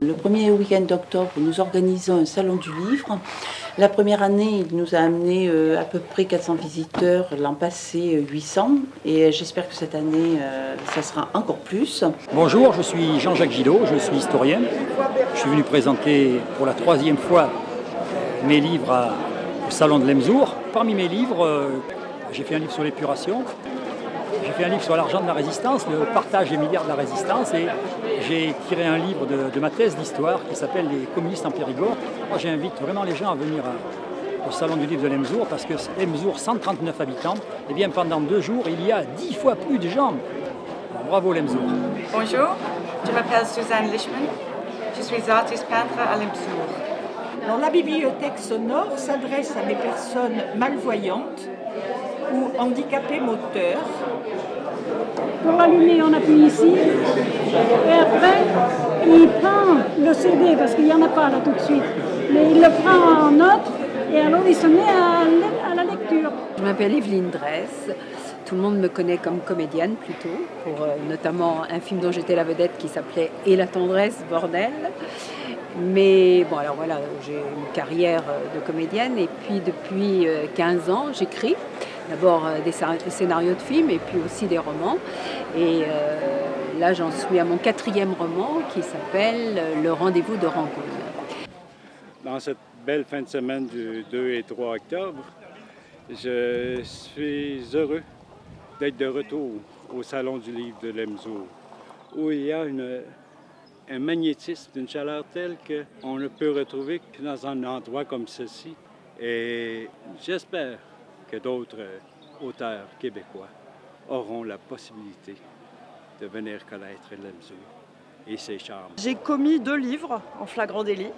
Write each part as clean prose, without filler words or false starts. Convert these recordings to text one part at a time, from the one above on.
Le premier week-end d'octobre, nous organisons un salon du livre. La première année, il nous a amené à peu près 400 visiteurs, l'an passé 800, et j'espère que cette année, ça sera encore plus. Bonjour, je suis Jean-Jacques Gillot, je suis historien. Je suis venu présenter pour la 3e fois mes livres au Salon de Lemzour. Parmi mes livres, j'ai fait un livre sur l'épuration, j'ai fait un livre sur l'argent de la résistance, le partage des milliards de la résistance, et j'ai tiré un livre de ma thèse d'histoire qui s'appelle Les communistes en Périgord. Moi, j'invite vraiment les gens à venir au Salon du livre de Lemzour, parce que Lemzour, 139 habitants, et bien pendant 2 jours, il y a 10 fois plus de gens. Alors, bravo Lemzour. Bonjour, je m'appelle Suzanne Lichman, je suis artiste peintre à Lemzour. Alors, la bibliothèque sonore s'adresse à des personnes malvoyantes ou handicapées moteurs. Pour l'allumer, on appuie ici, et après, il prend le CD, parce qu'il n'y en a pas là tout de suite, mais il le prend en note, et alors il se met à la lecture. Je m'appelle Evelyne Dresse, tout le monde me connaît comme comédienne plutôt, pour notamment un film dont j'étais la vedette qui s'appelait « Et la tendresse, bordel ». Mais bon, alors voilà, j'ai une carrière de comédienne, et puis depuis 15 ans, j'écris. D'abord des scénarios de films et puis aussi des romans. Et là, j'en suis à mon 4e roman qui s'appelle Le rendez-vous de Rangoon. Dans cette belle fin de semaine du 2 et 3 octobre, je suis heureux d'être de retour au Salon du livre de Lemzour, où il y a un magnétisme, une chaleur telle qu'on ne peut retrouver que dans un endroit comme ceci. Et j'espère que d'autres auteurs québécois auront la possibilité de venir connaître Lemzour et ses charmes. J'ai commis 2 livres en flagrant délit.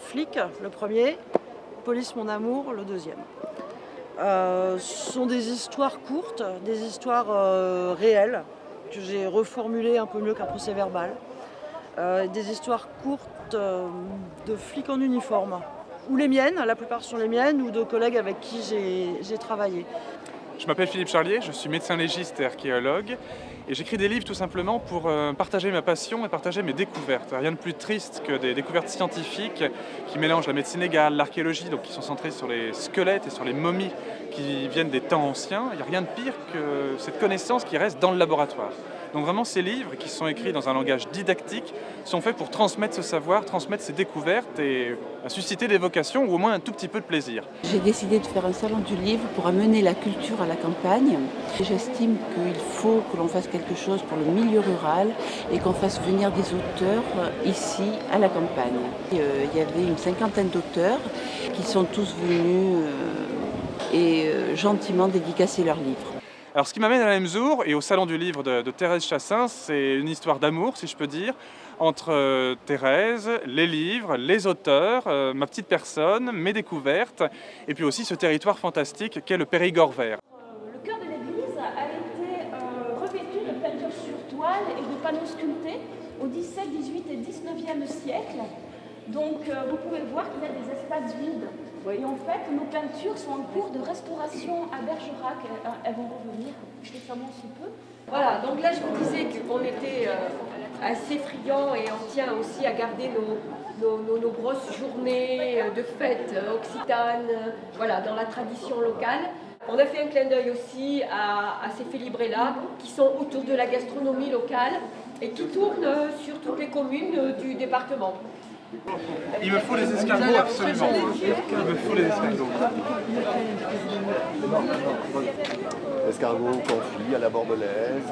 Flic, le premier, Police mon amour, le deuxième. Ce sont des histoires courtes, des histoires réelles, que j'ai reformulées un peu mieux qu'un procès verbal. Des histoires courtes de flics en uniforme. Ou les miennes, la plupart sont les miennes, ou de collègues avec qui j'ai travaillé. Je m'appelle Philippe Charlier, je suis médecin légiste et archéologue, et j'écris des livres tout simplement pour partager ma passion et partager mes découvertes. Rien de plus triste que des découvertes scientifiques qui mélangent la médecine légale, l'archéologie, donc qui sont centrées sur les squelettes et sur les momies qui viennent des temps anciens. Il n'y a rien de pire que cette connaissance qui reste dans le laboratoire. Donc vraiment, ces livres, qui sont écrits dans un langage didactique, sont faits pour transmettre ce savoir, transmettre ces découvertes et susciter des vocations ou au moins un tout petit peu de plaisir. J'ai décidé de faire un salon du livre pour amener la culture à la campagne. J'estime qu'il faut que l'on fasse quelque chose pour le milieu rural et qu'on fasse venir des auteurs ici à la campagne. Il y avait une 50aine d'auteurs qui sont tous venus et gentiment dédicacer leurs livres. Alors ce qui m'amène à Lemzour et au Salon du livre de Thérèse Chassin, c'est une histoire d'amour, si je peux dire, entre Thérèse, les livres, les auteurs, ma petite personne, mes découvertes, et puis aussi ce territoire fantastique qu'est le Périgord vert. Le cœur de l'église a été revêtu de peintures sur toile et de panneaux sculptés au XVIIe, XVIIIe et XIXe siècle. Donc vous pouvez voir qu'il y a des espaces vides. Et en fait, nos peintures sont en cours de restauration à Bergerac. Elles vont revenir récemment sous peu. Voilà, donc là je vous disais qu'on était assez friands et on tient aussi à garder nos grosses journées de fêtes occitanes, voilà, dans la tradition locale. On a fait un clin d'œil aussi à ces filibrés-là qui sont autour de la gastronomie locale et qui tournent sur toutes les communes du département. Il me faut les escargots, absolument. Il me faut les escargots. Escargots confits à la bordelaise,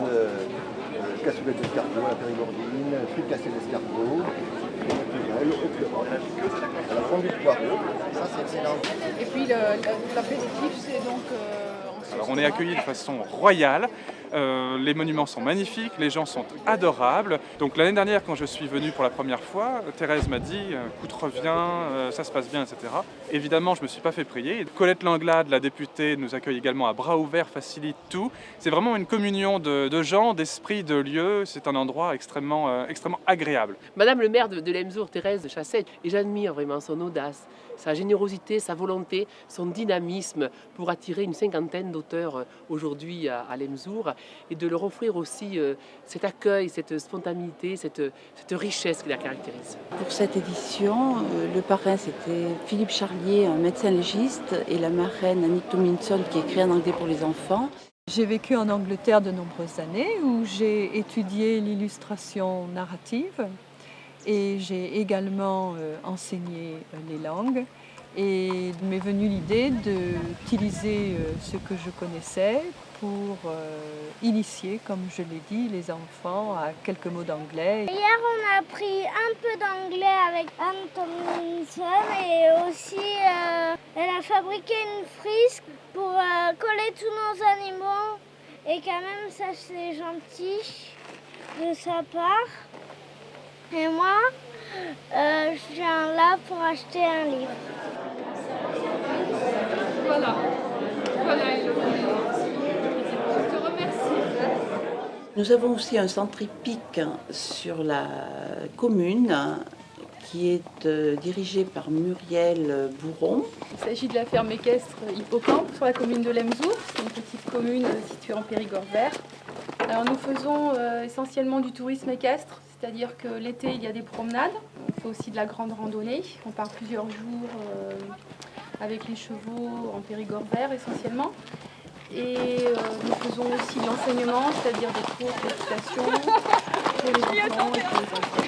cassoulet d'escargots à la périgordine, fricassé d'escargots, à la fondue de poireaux. Ça, c'est excellent. Et puis l'apéritif, c'est donc... Alors on est accueillis de façon royale, les monuments sont magnifiques, les gens sont adorables. Donc l'année dernière, quand je suis venu pour la première fois, Thérèse m'a dit « Écoute, reviens, ça se passe bien, etc. » Évidemment, je ne me suis pas fait prier. Colette Langlade, la députée, nous accueille également à bras ouverts, facilite tout. C'est vraiment une communion de gens, d'esprits, de lieux. C'est un endroit extrêmement agréable. Madame le maire de Lemzour, Thérèse Chasset, et j'admire vraiment son audace, sa générosité, sa volonté, son dynamisme pour attirer une 50aine d'auteurs aujourd'hui à Lemzour. et de leur offrir aussi cet accueil, cette spontanéité, cette richesse qui la caractérise. Pour cette édition, le parrain c'était Philippe Charlier, un médecin légiste, et la marraine Annick Tomlinson qui écrit en anglais pour les enfants. J'ai vécu en Angleterre de nombreuses années où j'ai étudié l'illustration narrative et j'ai également enseigné les langues. Et il m'est venue l'idée d'utiliser ce que je connaissais pour initier, comme je l'ai dit, les enfants à quelques mots d'anglais. Hier, on a appris un peu d'anglais avec Anne Tomlinson et aussi elle a fabriqué une frisque pour coller tous nos animaux et quand même ça c'est gentil de sa part. Et moi, je viens là pour acheter un livre. Voilà. Je te remercie. Nous avons aussi un centre hippique sur la commune qui est dirigé par Muriel Bourron. Il s'agit de la ferme équestre Hippocampe sur la commune de Lemzour. C'est une petite commune située en Périgord vert. Alors nous faisons essentiellement du tourisme équestre, c'est-à-dire que l'été il y a des promenades. On fait aussi de la grande randonnée. On part plusieurs jours avec les chevaux en Périgord vert essentiellement. Et nous faisons aussi de l'enseignement, c'est-à-dire des cours d'équitation pour les enfants et pour les enfants.